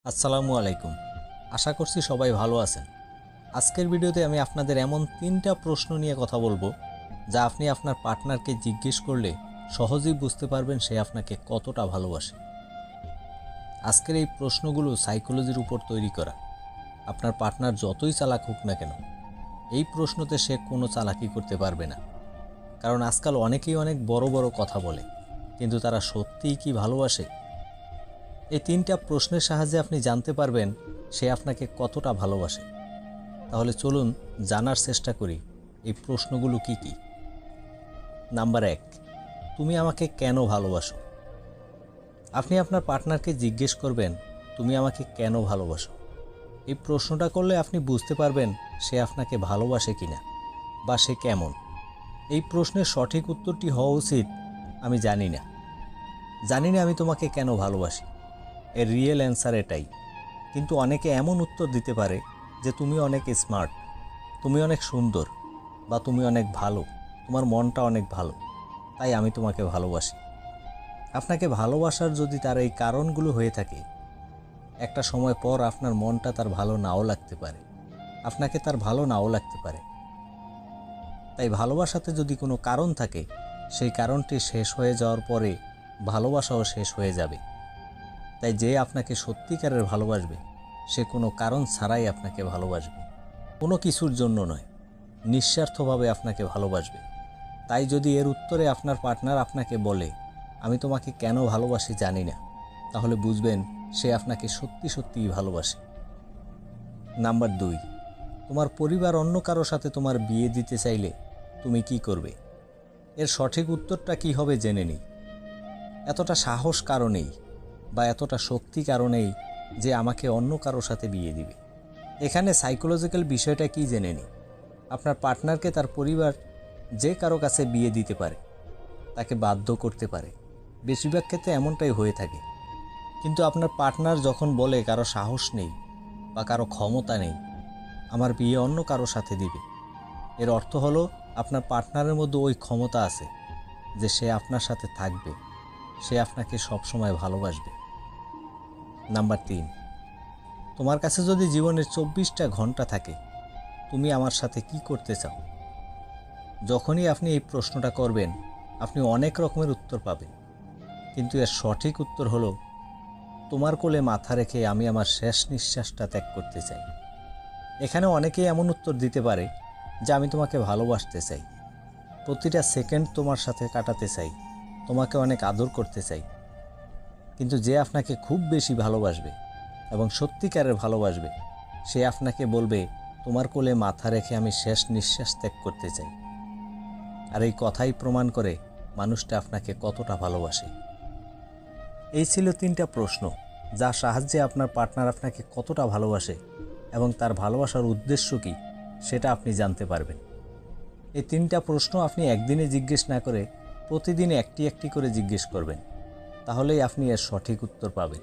আসসালামু আলাইকুম। আশা করছি সবাই ভালো আছেন। আজকের ভিডিওতে আমি আপনাদের এমন 3টা প্রশ্ন নিয়ে কথা বলবো যা আপনি আপনার পার্টনারকে জিজ্ঞেস করলে সহজেই বুঝতে পারবেন সে আপনাকে কতটা ভালোবাসে। আজকের এই প্রশ্নগুলো সাইকোলজির উপর তৈরি করা। আপনার পার্টনার যতই চালাক হোক না কেন, এই প্রশ্নতে সে কোনো চালাকি করতে পারবে না। কারণ আজকাল অনেকেই অনেক বড় বড় কথা বলে, কিন্তু তারা সত্যিই কি ভালোবাসে? এই 3টা প্রশ্নের সাহায্যে আপনি জানতে পারবেন সে আপনাকে কতটা ভালোবাসে। তাহলে চলুন জানার চেষ্টা করি এই প্রশ্নগুলো কি কি। নাম্বার 1, তুমি আমাকে কেন ভালোবাসো? আপনি আপনার পার্টনারকে জিজ্ঞেস করবেন, তুমি আমাকে কেন ভালোবাসো? এই প্রশ্নটা করলে আপনি বুঝতে পারবেন সে আপনাকে ভালোবাসে কিনা বা সে কেমন। এই প্রশ্নের সঠিক উত্তরটি হওয়া উচিত, আমি জানি না আমি তোমাকে কেন ভালোবাসি। এর রিয়েল অ্যান্সার এটাই। কিন্তু অনেকে এমন উত্তর দিতে পারে যে তুমি অনেক স্মার্ট, তুমি অনেক সুন্দর, বা তুমি অনেক ভালো, তোমার মনটা অনেক ভালো, তাই আমি তোমাকে ভালোবাসি। আপনাকে ভালোবাসার যদি তার এই কারণগুলো হয়ে থাকে, একটা সময় পর আপনার মনটা তার ভালো নাও লাগতে পারে, আপনাকে তার ভালো নাও লাগতে পারে। তাই ভালোবাসাতে যদি কোনো কারণ থাকে, সেই কারণটি শেষ হয়ে যাওয়ার পরে ভালোবাসাও শেষ হয়ে যাবে। তাই যে আপনাকে সত্যিকারের ভালোবাসবে সে কোনো কারণ ছাড়াই আপনাকে ভালোবাসবে, কোনো কিছুর জন্য নয়, নিঃস্বার্থভাবে আপনাকে ভালোবাসবে। তাই যদি এর উত্তরে আপনার পার্টনার আপনাকে বলে আমি তোমাকে কেন ভালোবাসি জানি না, তাহলে বুঝবেন সে আপনাকে সত্যি সত্যিই ভালোবাসে। নাম্বার 2, তোমার পরিবার অন্য কারো সাথে তোমার বিয়ে দিতে চাইলে তুমি কি করবে? এর সঠিক উত্তরটা কি হবে জেনে নিই। এতটা সাহস কারণেই বা এতটা শক্তি কারণেই যে আমাকে অন্য কারো সাথে বিয়ে দিবে। এখানে সাইকোলজিক্যাল বিষয়টা কি জেনে নিই। আপনার পার্টনারকে তার পরিবার যে কারো কাছে বিয়ে দিতে পারে, তাকে বাধ্য করতে পারে, বেশিরভাগ ক্ষেত্রে এমনটাই হয়ে থাকে। কিন্তু আপনার পার্টনার যখন বলে কারো সাহস নেই বা কারো ক্ষমতা নেই, আমার বিয়ে অন্য কারো সাথে দিবে, এর অর্থ হলো আপনার পার্টনারের মধ্যে ওই ক্ষমতা আছে যে সে আপনার সাথে থাকবে, সে আপনাকে সবসময় ভালোবাসবে। নাম্বার 3, তোমার কাছে যদি জীবনের 24টা ঘন্টা থাকে, তুমি আমার সাথে কি করতে চাও? যখনই আপনি এই প্রশ্নটা করবেন, আপনি অনেক রকমের উত্তর পাবেন, কিন্তু এর সঠিক উত্তর হলো তোমার কোলে মাথা রেখে আমি আমার শেষ নিঃশ্বাসটা ত্যাগ করতে চাই। এখানে অনেকেই এমন উত্তর দিতে পারে যে আমি তোমাকে ভালোবাসতে চাই, প্রতিটা সেকেন্ড তোমার সাথে কাটাতে চাই, তোমাকে অনেক আদর করতে চাই। কিন্তু যে আপনাকে খুব বেশি ভালোবাসবে এবং সত্যিকারের ভালোবাসবে, সে আপনাকে বলবে তোমার কোলে মাথা রেখে আমি শেষ নিঃশ্বাস ত্যাগ করতে চাই। আর এই কথাই প্রমাণ করে মানুষটা আপনাকে কতটা ভালোবাসে। এই ছিল 3টা প্রশ্ন যার সাহায্যে আপনার পার্টনার আপনাকে কতটা ভালোবাসে এবং তার ভালোবাসার উদ্দেশ্য কী সেটা আপনি জানতে পারবেন। এই 3টা প্রশ্ন আপনি একদিনে জিজ্ঞেস না করে প্রতিদিন একটি একটি করে জিজ্ঞেস করবেন, তাহলেই আপনি এর সঠিক উত্তর পাবেন।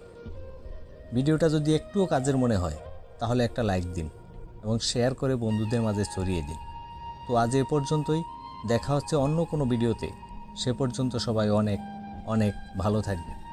ভিডিওটা যদি একটুও কাজের মনে হয় তাহলে একটা লাইক দিন এবং শেয়ার করে বন্ধুদের মাঝে ছড়িয়ে দিন। তো আজ এ পর্যন্তই, দেখা হচ্ছে অন্য কোনো ভিডিওতে। সে পর্যন্ত সবাই অনেক অনেক ভালো থাকবেন।